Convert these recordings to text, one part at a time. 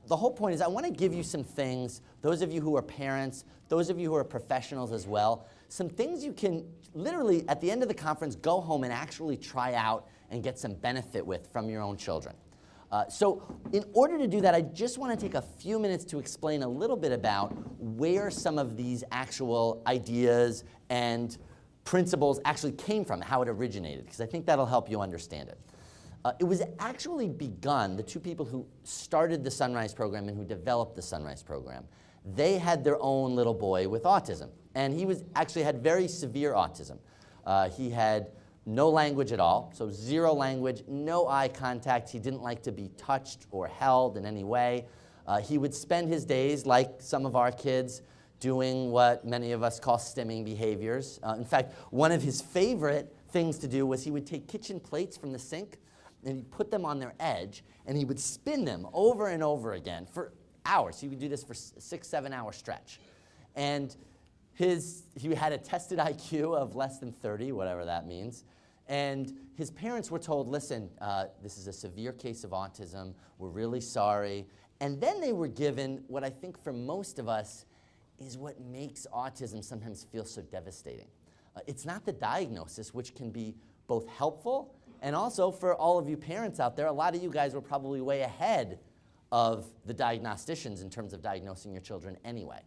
the whole point is I want to give you some things, those of you who are parents, those of you who are professionals as well, some things you can literally, at the end of the conference, go home and actually try out and get some benefit with from your own children. So in order to do that, I just want to take a few minutes to explain a little bit about where some of these actual ideas and principles actually came from, how it originated, because I think that'll help you understand it. It was actually begun, the two people who started the Sunrise program and who developed the Sunrise program, they had their own little boy with autism. And he actually had very severe autism. He had no language at all, so zero language, no eye contact. He didn't like to be touched or held in any way. He would spend his days, like some of our kids, doing what many of us call stimming behaviors. In fact, one of his favorite things to do was he would take kitchen plates from the sink and he'd put them on their edge and he would spin them over and over again for hours. He would do this for 6-7 hour stretch. And he had a tested IQ of less than 30, whatever that means. And his parents were told, listen, this is a severe case of autism. We're really sorry. And then they were given what I think for most of us is what makes autism sometimes feel so devastating. It's not the diagnosis, which can be both helpful, and also for all of you parents out there, a lot of you guys were probably way ahead of the diagnosticians in terms of diagnosing your children anyway.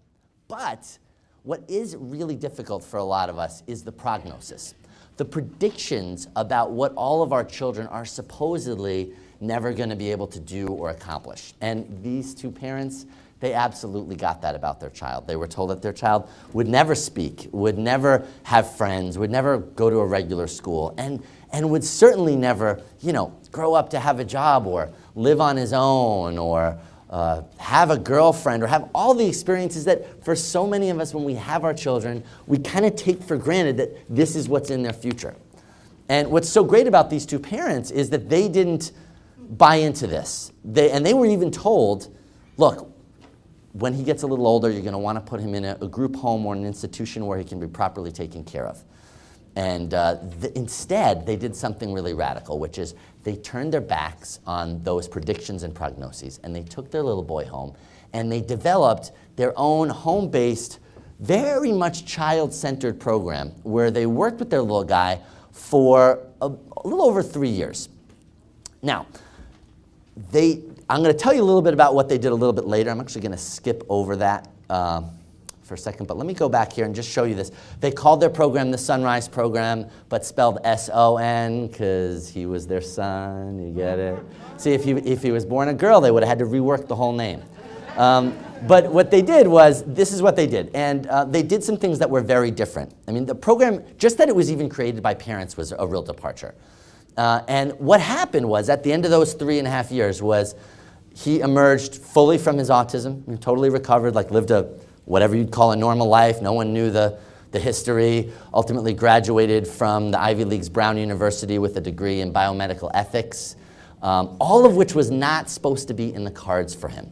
But what is really difficult for a lot of us is the prognosis. The predictions about what all of our children are supposedly never going to be able to do or accomplish. And these two parents, they absolutely got that about their child. They were told that their child would never speak, would never have friends, would never go to a regular school, and would certainly never, grow up to have a job or live on his own or have a girlfriend or have all the experiences that for so many of us when we have our children, we kind of take for granted that this is what's in their future. And what's so great about these two parents is that they didn't buy into this. They were even told, look, when he gets a little older, you're going to want to put him in a group home or an institution where he can be properly taken care of. And instead, they did something really radical, which is they turned their backs on those predictions and prognoses, and they took their little boy home, and they developed their own home-based, very much child-centered program where they worked with their little guy for a little over 3 years. Now, I'm going to tell you a little bit about what they did a little bit later. I'm actually going to skip over that for a second, but let me go back here and just show you this. They called their program the Sunrise Program, but spelled S-O-N because he was their son, you get it? See, if he was born a girl, they would have had to rework the whole name. But what they did was, this is what they did, and they did some things that were very different. I mean, the program, just that it was even created by parents was a real departure. And what happened was, at the end of those 3.5 years, was he emerged fully from his autism, totally recovered, like lived a whatever you'd call a normal life. No one knew the history. Ultimately graduated from the Ivy League's Brown University with a degree in biomedical ethics, all of which was not supposed to be in the cards for him.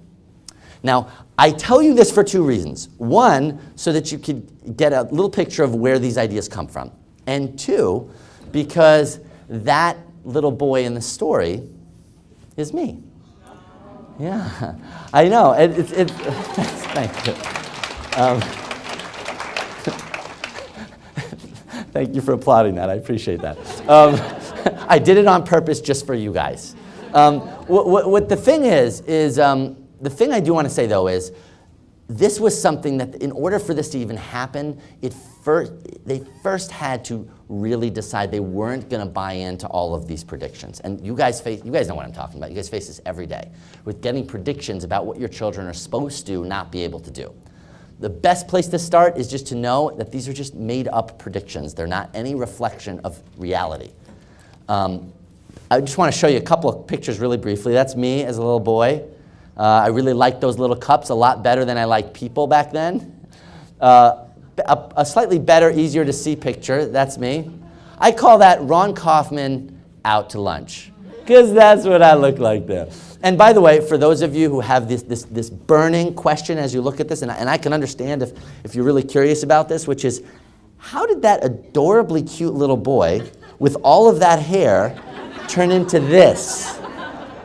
Now, I tell you this for two reasons. One, so that you could get a little picture of where these ideas come from. And two, because that little boy in the story is me. Yeah, I know. Thank you. Thank you for applauding that. I appreciate that. I did it on purpose just for you guys. What the thing is the thing I do want to say, though, is this was something that, in order for this to even happen, they first had to really decide they weren't going to buy into all of these predictions. And you guys know what I'm talking about. You guys face this every day with getting predictions about what your children are supposed to not be able to do. The best place to start is just to know that these are just made-up predictions. They're not any reflection of reality. I just want to show you a couple of pictures really briefly. That's me as a little boy. I really liked those little cups a lot better than I liked people back then. A slightly better, easier to see picture, that's me. I call that Ron Kaufman out to lunch, because that's what I look like there. And by the way, for those of you who have this burning question as you look at this, and I can understand if you're really curious about this, which is, how did that adorably cute little boy with all of that hair turn into this?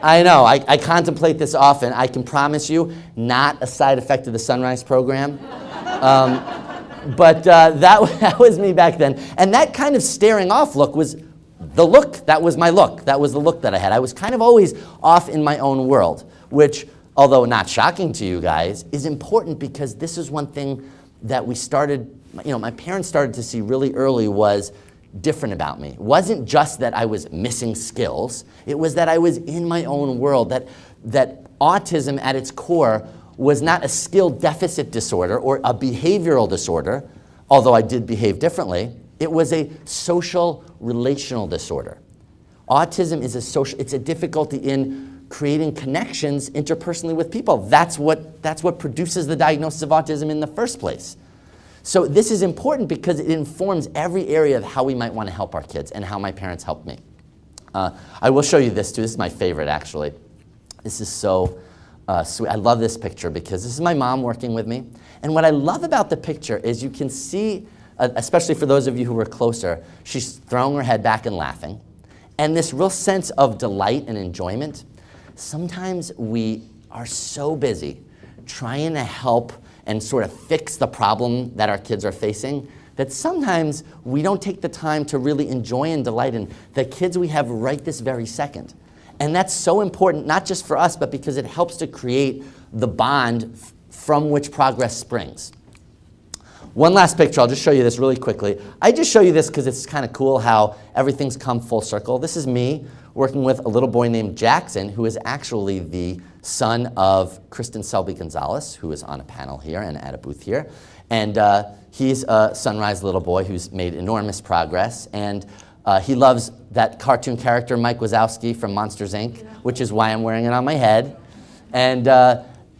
I know, I contemplate this often. I can promise you, not a side effect of the Sunrise program. But that was me back then. And that kind of staring off look was the look. That was my look. That was the look that I had. I was kind of always off in my own world, which, although not shocking to you guys, is important because this is one thing that we started, my parents started to see really early was different about me. It wasn't just that I was missing skills, it was that I was in my own world, that autism at its core was not a skill deficit disorder or a behavioral disorder, although I did behave differently. It was a social relational disorder. Autism is it's a difficulty in creating connections interpersonally with people. That's what produces the diagnosis of autism in the first place. So this is important because it informs every area of how we might want to help our kids and how my parents helped me. I will show you this too. This is my favorite, actually. This is so sweet. I love this picture because this is my mom working with me. And what I love about the picture is you can see, especially for those of you who were closer, she's throwing her head back and laughing. And this real sense of delight and enjoyment. Sometimes we are so busy trying to help and sort of fix the problem that our kids are facing, that sometimes we don't take the time to really enjoy and delight in the kids we have right this very second. And that's so important, not just for us, but because it helps to create the bond from which progress springs. One last picture, I'll just show you this really quickly. I just show you this because it's kind of cool how everything's come full circle. This is me working with a little boy named Jackson, who is actually the son of Kristen Selby Gonzalez, who is on a panel here and at a booth here. And he's a Sunrise little boy who's made enormous progress. And he loves that cartoon character, Mike Wazowski from Monsters, Inc., which is why I'm wearing it on my head. And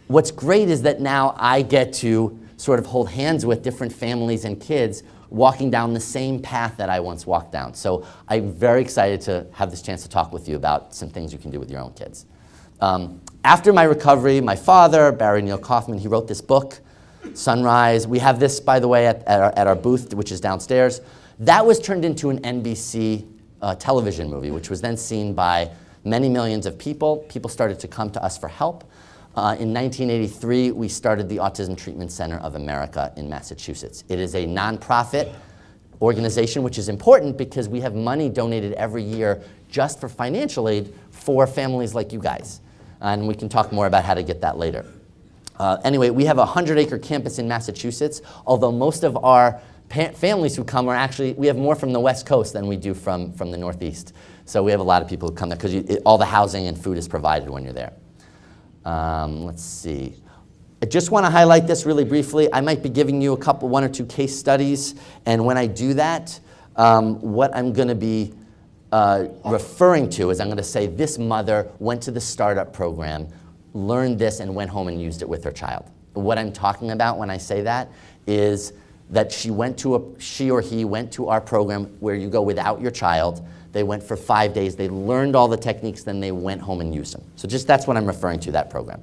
what's great is that now I get to sort of hold hands with different families and kids walking down the same path that I once walked down. So I'm very excited to have this chance to talk with you about some things you can do with your own kids. After my recovery, my father, Barry Neal Kaufman, he wrote this book, Sunrise. We have this, by the way, at our booth, which is downstairs. That was turned into an NBC television movie, which was then seen by many millions of people. People started to come to us for help. In 1983, we started the Autism Treatment Center of America in Massachusetts. It is a nonprofit organization, which is important because we have money donated every year just for financial aid for families like you guys. And we can talk more about how to get that later. Anyway, we have a 100-acre campus in Massachusetts, although most of our families who come are actually, we have more from the West Coast than we do from the Northeast. So we have a lot of people who come there because all the housing and food is provided when you're there. Let's see. I just want to highlight this really briefly. I might be giving you one or two case studies, and when I do that, what I'm going to be referring to is I'm going to say this mother went to the startup program, learned this, and went home and used it with her child. What I'm talking about when I say that is that she or he went to our program where you go without your child. They went for 5 days, they learned all the techniques, then they went home and used them. So that's what I'm referring to, that program.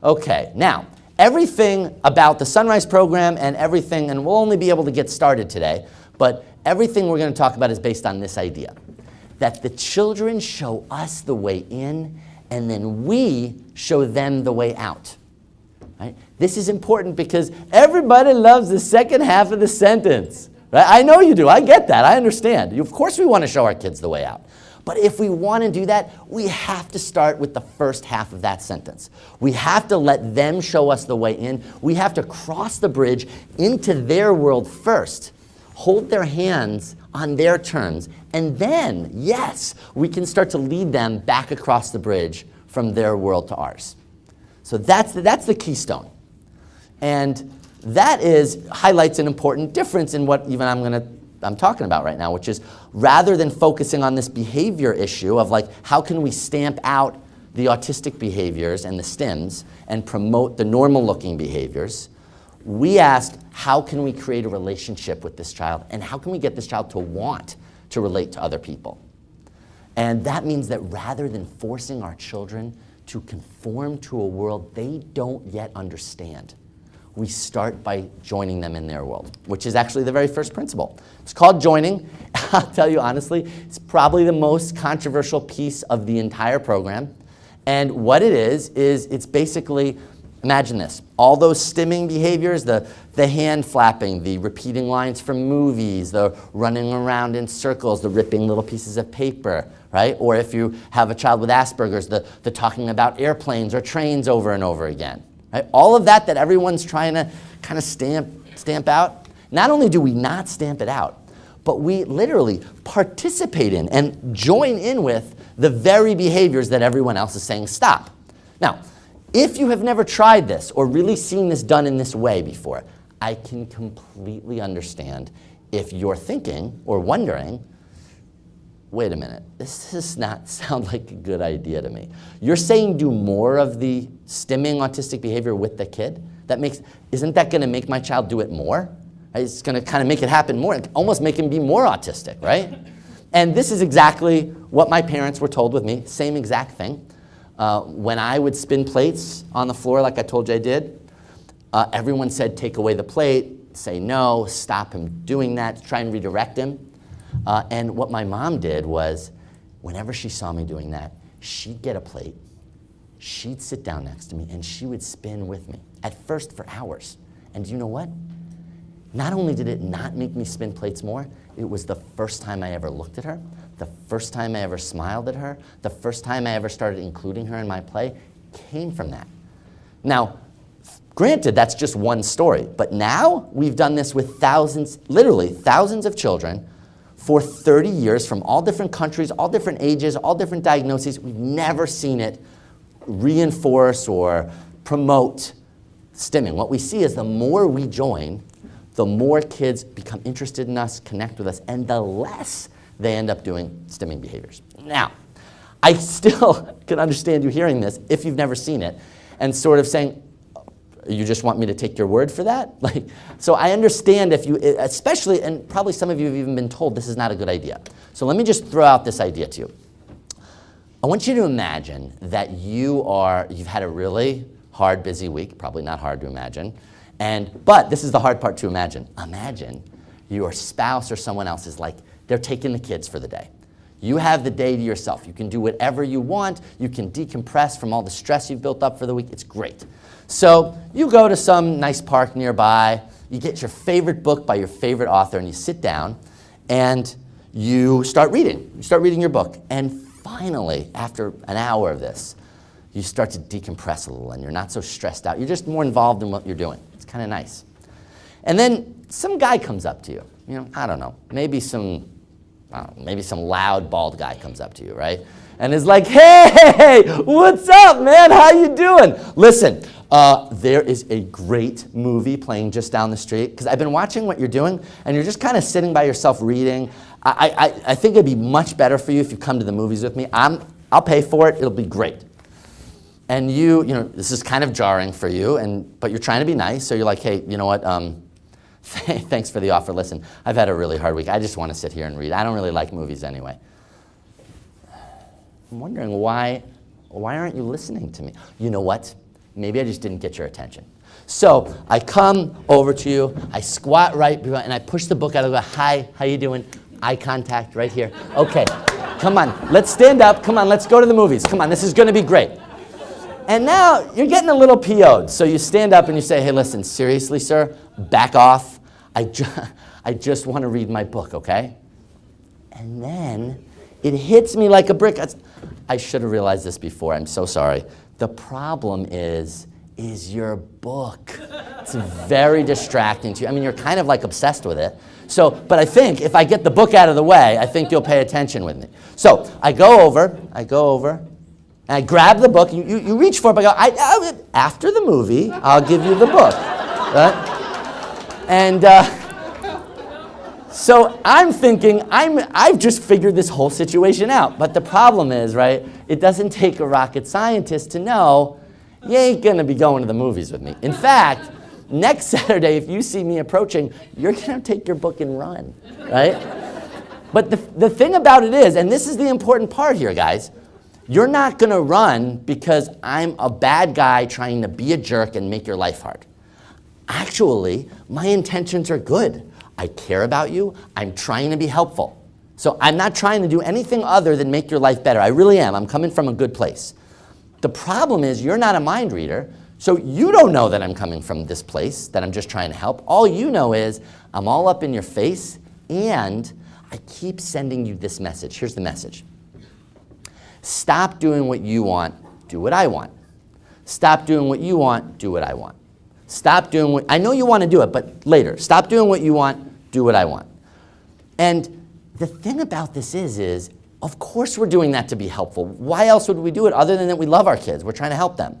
Okay, now, everything about the Sunrise program and everything, and we'll only be able to get started today, but everything we're going to talk about is based on this idea, that the children show us the way in, and then we show them the way out. Right? This is important because everybody loves the second half of the sentence. Right? I know you do. I get that. I understand. Of course we want to show our kids the way out. But if we want to do that, we have to start with the first half of that sentence. We have to let them show us the way in. We have to cross the bridge into their world first, hold their hands on their terms, and then, yes, we can start to lead them back across the bridge from their world to ours. So that's the keystone. And that highlights an important difference in what even I'm talking about right now, which is rather than focusing on this behavior issue of like how can we stamp out the autistic behaviors and the stims and promote the normal looking behaviors, we ask how can we create a relationship with this child and how can we get this child to want to relate to other people. And that means that rather than forcing our children to conform to a world they don't yet understand, we start by joining them in their world, which is actually the very first principle. It's called joining. I'll tell you honestly, it's probably the most controversial piece of the entire program. And what it is it's basically, imagine this, all those stimming behaviors, the hand flapping, the repeating lines from movies, the running around in circles, the ripping little pieces of paper, right? Or if you have a child with Asperger's, the talking about airplanes or trains over and over again, right? All of that everyone's trying to kind of stamp out. Not only do we not stamp it out, but we literally participate in and join in with the very behaviors that everyone else is saying stop. Now, if you have never tried this or really seen this done in this way before, I can completely understand if you're thinking or wondering, wait a minute, this does not sound like a good idea to me. You're saying do more of the stimming autistic behavior with the kid? Isn't that gonna make my child do it more? It's gonna kind of make it happen more, almost make him be more autistic, right? And this is exactly what my parents were told with me, same exact thing. When I would spin plates on the floor like I told you I did, everyone said take away the plate, say no, stop him doing that, try and redirect him. And what my mom did was, whenever she saw me doing that, she'd get a plate, she'd sit down next to me, and she would spin with me, at first for hours. And you know what? Not only did it not make me spin plates more, it was the first time I ever looked at her, the first time I ever smiled at her, the first time I ever started including her in my play came from that. Now, granted, that's just one story, but now we've done this with thousands, literally thousands of children for 30 years from all different countries, all different ages, all different diagnoses. We've never seen it reinforce or promote stimming. What we see is the more we join, the more kids become interested in us, connect with us, and the less they end up doing stimming behaviors. Now, I still can understand you hearing this if you've never seen it and sort of saying, you just want me to take your word for that? So I understand if you, especially, and probably some of you have even been told this is not a good idea. So let me just throw out this idea to you. I want you to imagine that you've had a really hard, busy week, probably not hard to imagine, but this is the hard part to imagine. Imagine your spouse or someone else is like, they're taking the kids for the day. You have the day to yourself. You can do whatever you want. You can decompress from all the stress you've built up for the week. It's great. So you go to some nice park nearby. You get your favorite book by your favorite author, and you sit down, and you start reading. You start reading your book. And finally, after an hour of this, you start to decompress a little, and you're not so stressed out. You're just more involved in what you're doing. It's kind of nice. And then some guy comes up to you. I don't know, maybe some loud, bald guy comes up to you, right? And is like, hey, what's up, man? How you doing? Listen, there is a great movie playing just down the street, because I've been watching what you're doing, and you're just kind of sitting by yourself reading. I think it'd be much better for you if you come to the movies with me. I'll pay for it. It'll be great. And this is kind of jarring for you, but you're trying to be nice, so you're like, hey, you know what? Thanks for the offer. Listen, I've had a really hard week. I just want to sit here and read. I don't really like movies anyway. I'm wondering why aren't you listening to me? You know what? Maybe I just didn't get your attention. So I come over to you, I squat right behind, and I push the book out. I go, hi, how you doing? Eye contact right here. Okay, come on, let's stand up. Come on, let's go to the movies. Come on, this is going to be great. And now you're getting a little PO'd. So you stand up and you say, hey, listen, seriously, sir, back off. I just want to read my book, okay? And then it hits me like a brick. I should have realized this before. I'm so sorry. The problem is your book. It's very distracting to you. I mean, you're kind of like obsessed with it. But I think if I get the book out of the way, I think you'll pay attention with me. So I go over, and I grab the book. You reach for it, but I go, after the movie, I'll give you the book. Right? And so I'm thinking, I've just figured this whole situation out. But the problem is, right, it doesn't take a rocket scientist to know you ain't going to be going to the movies with me. In fact, next Saturday, if you see me approaching, you're going to take your book and run, right? But the thing about it is, and this is the important part here, guys, you're not going to run because I'm a bad guy trying to be a jerk and make your life hard. Actually, my intentions are good. I care about you. I'm trying to be helpful. So I'm not trying to do anything other than make your life better. I really am. I'm coming from a good place. The problem is you're not a mind reader, so you don't know that I'm coming from this place, that I'm just trying to help. All you know is I'm all up in your face, and I keep sending you this message. Here's the message. Stop doing what you want, do what I want. Stop doing what you want, do what I want. Stop doing what, I know you want to do it, but later. Stop doing what you want, do what I want. And the thing about this is, of course we're doing that to be helpful. Why else would we do it other than that we love our kids? We're trying to help them.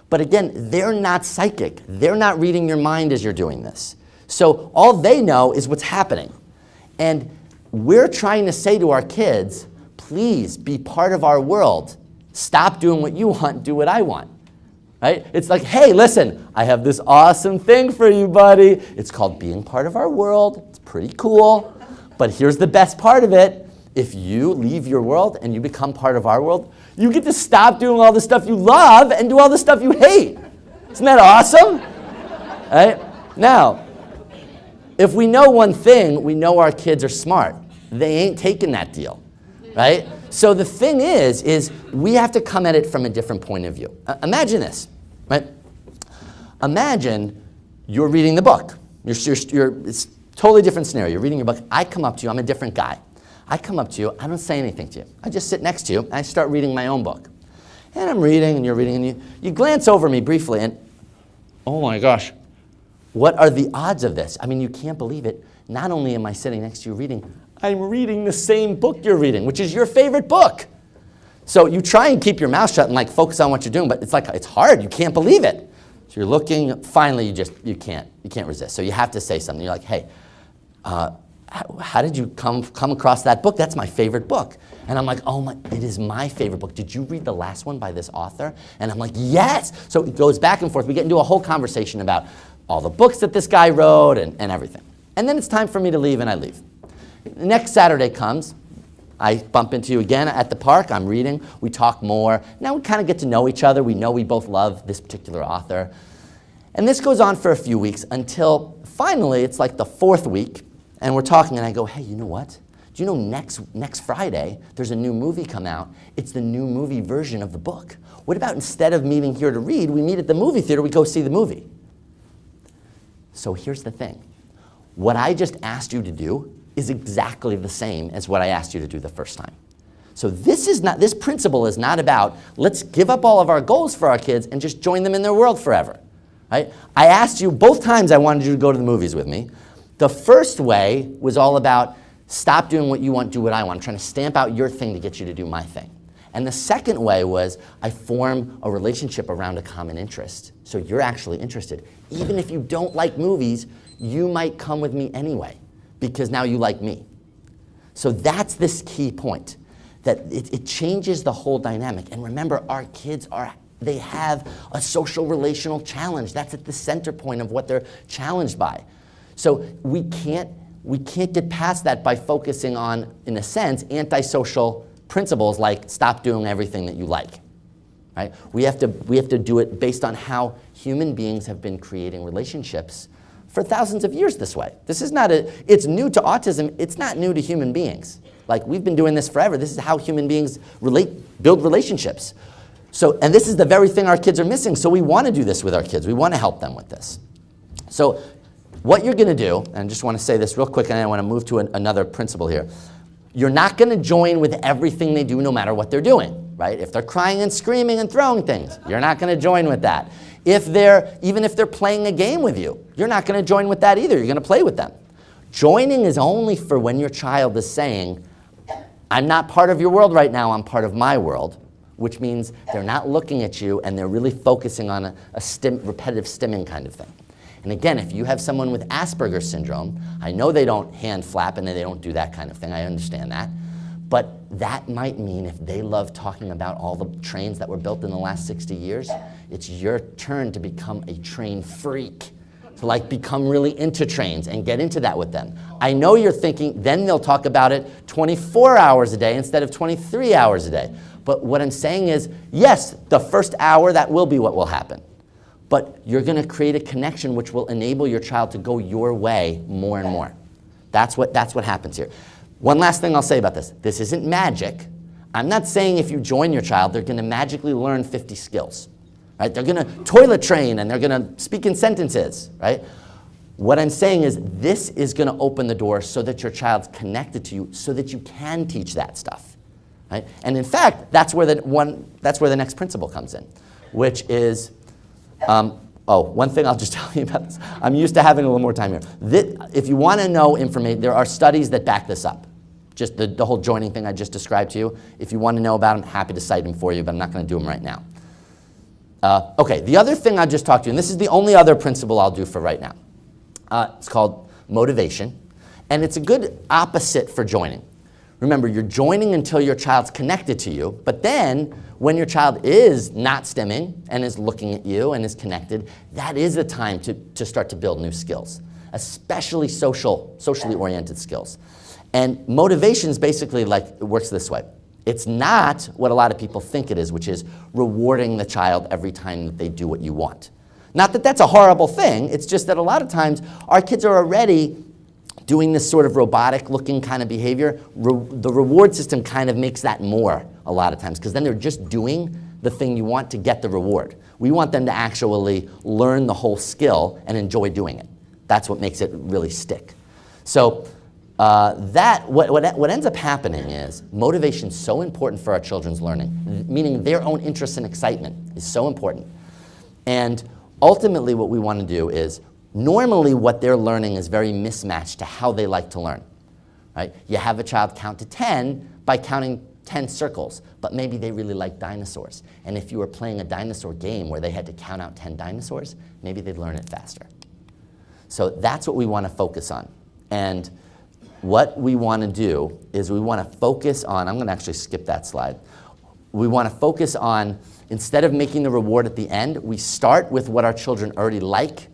But again, they're not psychic. They're not reading your mind as you're doing this. So all they know is what's happening. And we're trying to say to our kids, please be part of our world. Stop doing what you want, do what I want. Right? It's like, hey, listen, I have this awesome thing for you, buddy. It's called being part of our world. It's pretty cool. But here's the best part of it. If you leave your world and you become part of our world, you get to stop doing all the stuff you love and do all the stuff you hate. Isn't that awesome? Right? Now, if we know one thing, we know our kids are smart. They ain't taking that deal. Right? So the thing is we have to come at it from a different point of view. Imagine this, right? Imagine you're reading the book. It's a totally different scenario. You're reading your book. I come up to you. I'm a different guy. I come up to you. I don't say anything to you. I just sit next to you, and I start reading my own book. And I'm reading, and you're reading, and you glance over me briefly, and oh my gosh, what are the odds of this? I mean, you can't believe it. Not only am I sitting next to you reading, I'm reading the same book you're reading, which is your favorite book. So you try and keep your mouth shut and like focus on what you're doing, but it's hard. You can't believe it. So you're looking. Finally, you can't resist. So you have to say something. You're like, hey, how did you come across that book? That's my favorite book. And I'm like, oh my, it is my favorite book. Did you read the last one by this author? And I'm like, yes. So it goes back and forth. We get into a whole conversation about all the books that this guy wrote and everything. And then it's time for me to leave, and I leave. The next Saturday comes. I bump into you again at the park. I'm reading. We talk more. Now we kind of get to know each other. We know we both love this particular author. And this goes on for a few weeks until finally it's like the fourth week, and we're talking, and I go, hey, you know what? Do you know next Friday there's a new movie come out? It's the new movie version of the book. What about instead of meeting here to read, we meet at the movie theater, we go see the movie? So here's the thing. What I just asked you to do is exactly the same as what I asked you to do the first time. So this principle is not about let's give up all of our goals for our kids and just join them in their world forever. Right? I asked you both times I wanted you to go to the movies with me. The first way was all about stop doing what you want, do what I want. I'm trying to stamp out your thing to get you to do my thing. And the second way was I form a relationship around a common interest. So you're actually interested. Even if you don't like movies, you might come with me anyway because now you like me. So that's this key point, that it changes the whole dynamic. And remember, our kids they have a social relational challenge. That's at the center point of what they're challenged by. So we can't get past that by focusing on, in a sense, antisocial principles like stop doing everything that you like. Right? We have to do it based on how human beings have been creating relationships for thousands of years this way. This is not it's new to autism, it's not new to human beings. Like, we've been doing this forever. This is how human beings build relationships. So, and this is the very thing our kids are missing, so we want to do this with our kids. We want to help them with this. So what you're going to do, and I just want to say this real quick, and I want to move to another principle here. You're not going to join with everything they do no matter what they're doing, right? If they're crying and screaming and throwing things, you're not going to join with that. Even if they're playing a game with you, you're not going to join with that either. You're going to play with them. Joining is only for when your child is saying, I'm not part of your world right now, I'm part of my world, which means they're not looking at you and they're really focusing on a repetitive stimming kind of thing. And again, if you have someone with Asperger's syndrome, I know they don't hand flap and they don't do that kind of thing, I understand that. But that might mean if they love talking about all the trains that were built in the last 60 years, it's your turn to become a train freak. To like become really into trains and get into that with them. I know you're thinking, then they'll talk about it 24 hours a day instead of 23 hours a day. But what I'm saying is, yes, the first hour, that will be what will happen. But you're going to create a connection which will enable your child to go your way more and more. That's what happens here. One last thing I'll say about this. This isn't magic. I'm not saying if you join your child, they're going to magically learn 50 skills. Right? They're going to toilet train and they're going to speak in sentences. Right? What I'm saying is this is going to open the door so that your child's connected to you so that you can teach that stuff. Right? And in fact, that's where the next principle comes in, which is, one thing I'll just tell you about this. I'm used to having a little more time here. If you want to know information, there are studies that back this up. Just the whole joining thing I just described to you. If you want to know about them, happy to cite them for you, but I'm not going to do them right now. Okay, the other thing I'll just talk to you, and this is the only other principle I'll do for right now. It's called motivation, and it's a good opposite for joining. Remember, you're joining until your child's connected to you, but then when your child is not stimming and is looking at you and is connected, that is the time to start to build new skills, especially socially oriented skills. And motivation is basically it works this way. It's not what a lot of people think it is, which is rewarding the child every time that they do what you want. Not that that's a horrible thing, it's just that a lot of times our kids are already doing this sort of robotic-looking kind of behavior. The reward system kind of makes that more a lot of times, because then they're just doing the thing you want to get the reward. We want them to actually learn the whole skill and enjoy doing it. That's what makes it really stick. So what ends up happening is motivation is so important for our children's learning, meaning their own interest and excitement is so important. And ultimately what we want to do is, normally what they're learning is very mismatched to how they like to learn. Right? You have a child count to 10 by counting 10 circles, but maybe they really like dinosaurs. And if you were playing a dinosaur game where they had to count out 10 dinosaurs, maybe they'd learn it faster. So that's what we want to focus on. And what we want to do is we want to focus on, I'm going to actually skip that slide. We want to focus on, instead of making the reward at the end, we start with what our children already like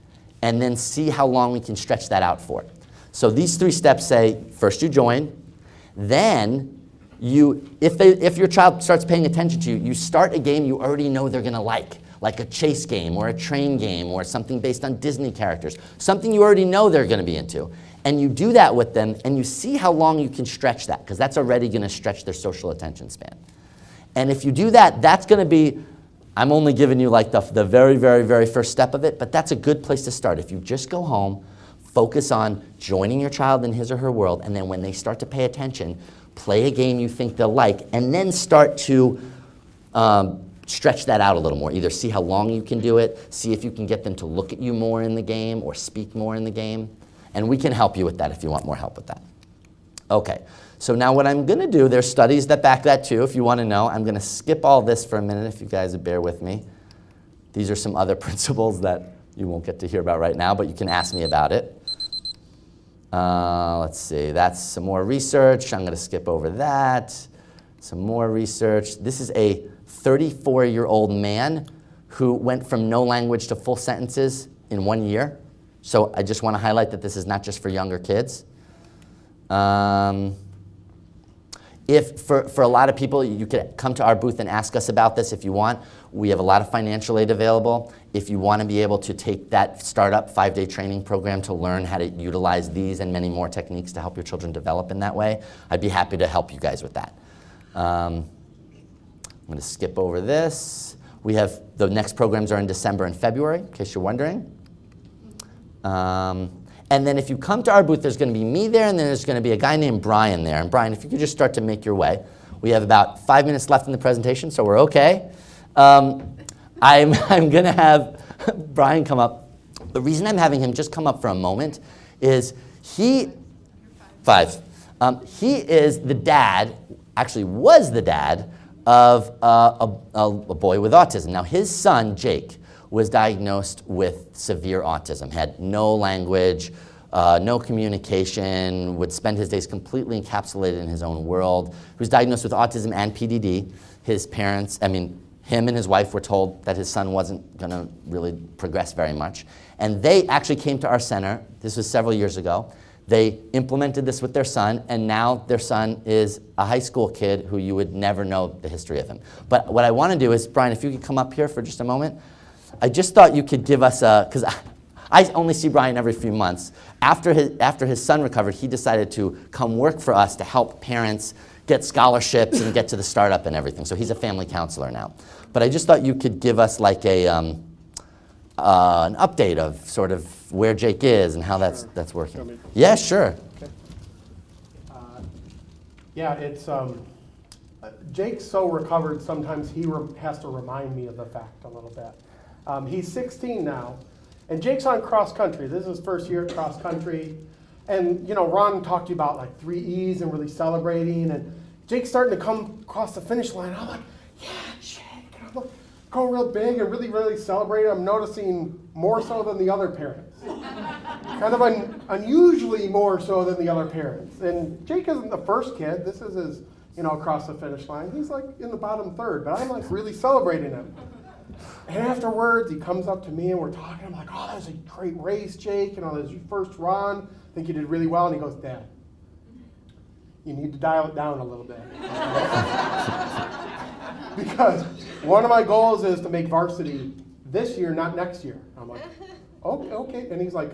and then see how long we can stretch that out for. So these 3 steps say, first you join, then if your child starts paying attention to you, you start a game you already know they're going to like a chase game or a train game or something based on Disney characters, something you already know they're going to be into. And you do that with them, and you see how long you can stretch that, because that's already going to stretch their social attention span. And if you do that, that's going to be, I'm only giving you the very, very, very first step of it, but that's a good place to start. If you just go home, focus on joining your child in his or her world, and then when they start to pay attention, play a game you think they'll like, and then start to stretch that out a little more. Either see how long you can do it, see if you can get them to look at you more in the game or speak more in the game, and we can help you with that if you want more help with that. Okay, so now what I'm going to do, there's studies that back that too, if you want to know. I'm going to skip all this for a minute if you guys would bear with me. These are some other principles that you won't get to hear about right now, but you can ask me about it. Let's see, that's some more research. I'm going to skip over that. Some more research. This is a 34-year-old man who went from no language to full sentences in 1 year. So I just want to highlight that this is not just for younger kids. If for a lot of people, you could come to our booth and ask us about this if you want. We have a lot of financial aid available. If you want to be able to take that startup 5-day training program to learn how to utilize these and many more techniques to help your children develop in that way, I'd be happy to help you guys with that. I'm going to skip over this. We have, the next programs are in December and February, in case you're wondering. And then if you come to our booth, there's going to be me there, and then there's going to be a guy named Brian there. And Brian, if you could just start to make your way. We have about 5 minutes left in the presentation, so we're okay. I'm going to have Brian come up. The reason I'm having him just come up for a moment is he is the dad, actually was the dad, of a boy with autism. Now his son, Jake, was diagnosed with severe autism, had no language, no communication, would spend his days completely encapsulated in his own world. He was diagnosed with autism and PDD. His parents, him and his wife were told that his son wasn't going to really progress very much. And they actually came to our center. This was several years ago. They implemented this with their son, and now their son is a high school kid who you would never know the history of him. But what I want to do is, Brian, if you could come up here for just a moment. I just thought you could give us because I only see Brian every few months. After his son recovered, he decided to come work for us to help parents get scholarships and get to the startup and everything. So he's a family counselor now. But I just thought you could give us like an update of sort of where Jake is and how that's working. Yeah, sure. Okay. Yeah, it's Jake's so recovered. Sometimes he has to remind me of the fact a little bit. He's 16 now, and Jake's on cross country. This is his first year at cross country. And, you know, Ron talked to you about like 3 E's and really celebrating. And Jake's starting to come across the finish line. I'm like, yeah, Jake. And I'm going real big and really, really celebrating. I'm noticing more so than the other parents. Kind of unusually more so than the other parents. And Jake isn't the first kid. This is his, you know, across the finish line. He's like in the bottom third, but I'm like really celebrating him. And afterwards, he comes up to me and we're talking. I'm like, oh, that was a great race, Jake. You know, that was your first run. I think you did really well. And he goes, Dad, you need to dial it down a little bit. Because one of my goals is to make varsity this year, not next year. I'm like, okay. And he's like,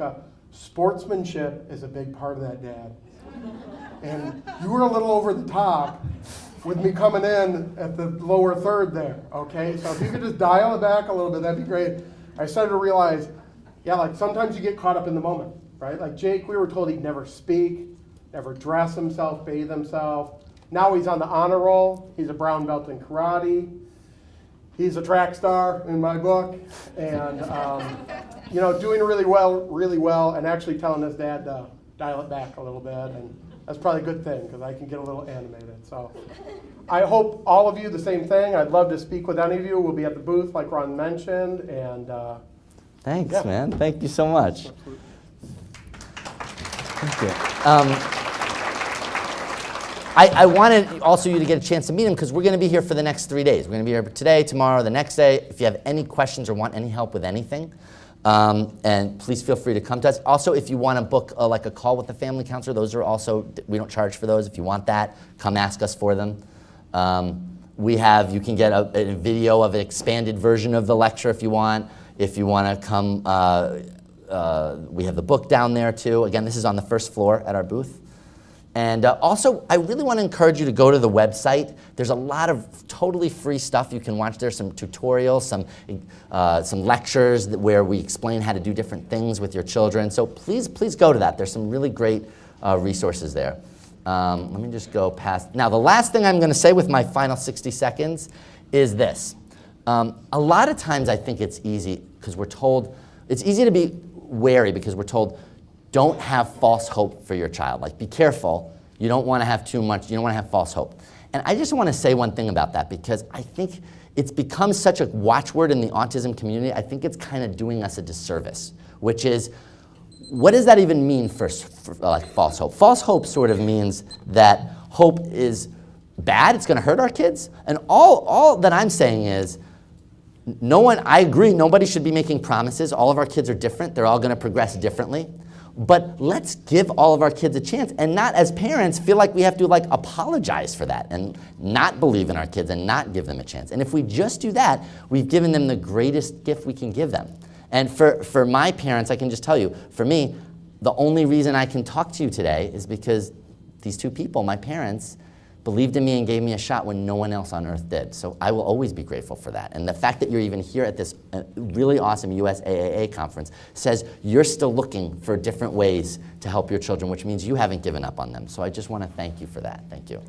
sportsmanship is a big part of that, Dad. And you were a little over the top with me coming in at the lower third there, okay? So if you could just dial it back a little bit, that'd be great. I started to realize, yeah, like sometimes you get caught up in the moment. Right? Like Jake, we were told he'd never speak, never dress himself, bathe himself. Now he's on the honor roll. He's a brown belt in karate. He's a track star in my book. And, you know, doing really well, and actually telling his dad to dial it back a little bit. And that's probably a good thing because I can get a little animated. So I hope all of you the same thing. I'd love to speak with any of you. We'll be at the booth like Ron mentioned. And thanks, yeah. Man. Thank you so much. Absolutely. Thank you. I wanted also you to get a chance to meet him because we're going to be here for the next 3 days. We're going to be here today, tomorrow, the next day. If you have any questions or want any help with anything, and please feel free to come to us. Also, if you want to book like a call with a family counselor, those are also, we don't charge for those. If you want that, come ask us for them. You can get a video of an expanded version of the lecture if you want. If you want to come, we have the book down there too. Again, this is on the first floor at our booth. And also, I really want to encourage you to go to the website. There's a lot of totally free stuff you can watch. There's some tutorials, some lectures where we explain how to do different things with your children. So please go to that. There's some really great resources there. Let me just go past. Now, the last thing I'm going to say with my final 60 seconds is this. A lot of times I think it's easy because we're told, it's easy to be wary because we're told, don't have false hope for your child. Like, be careful. You don't want to have too much. You don't want to have false hope. And I just want to say one thing about that because I think it's become such a watchword in the autism community. I think it's kind of doing us a disservice, which is, what does that even mean for false hope? False hope sort of means that hope is bad. It's going to hurt our kids. And all that I'm saying is, I agree, nobody should be making promises. All of our kids are different. They're all going to progress differently. But let's give all of our kids a chance and not, as parents, feel like we have to apologize for that and not believe in our kids and not give them a chance. And if we just do that, we've given them the greatest gift we can give them. And for my parents, I can just tell you, for me, the only reason I can talk to you today is because these two people, my parents, believed in me and gave me a shot when no one else on earth did. So I will always be grateful for that. And the fact that you're even here at this really awesome USAAA conference says you're still looking for different ways to help your children, which means you haven't given up on them. So I just want to thank you for that. Thank you.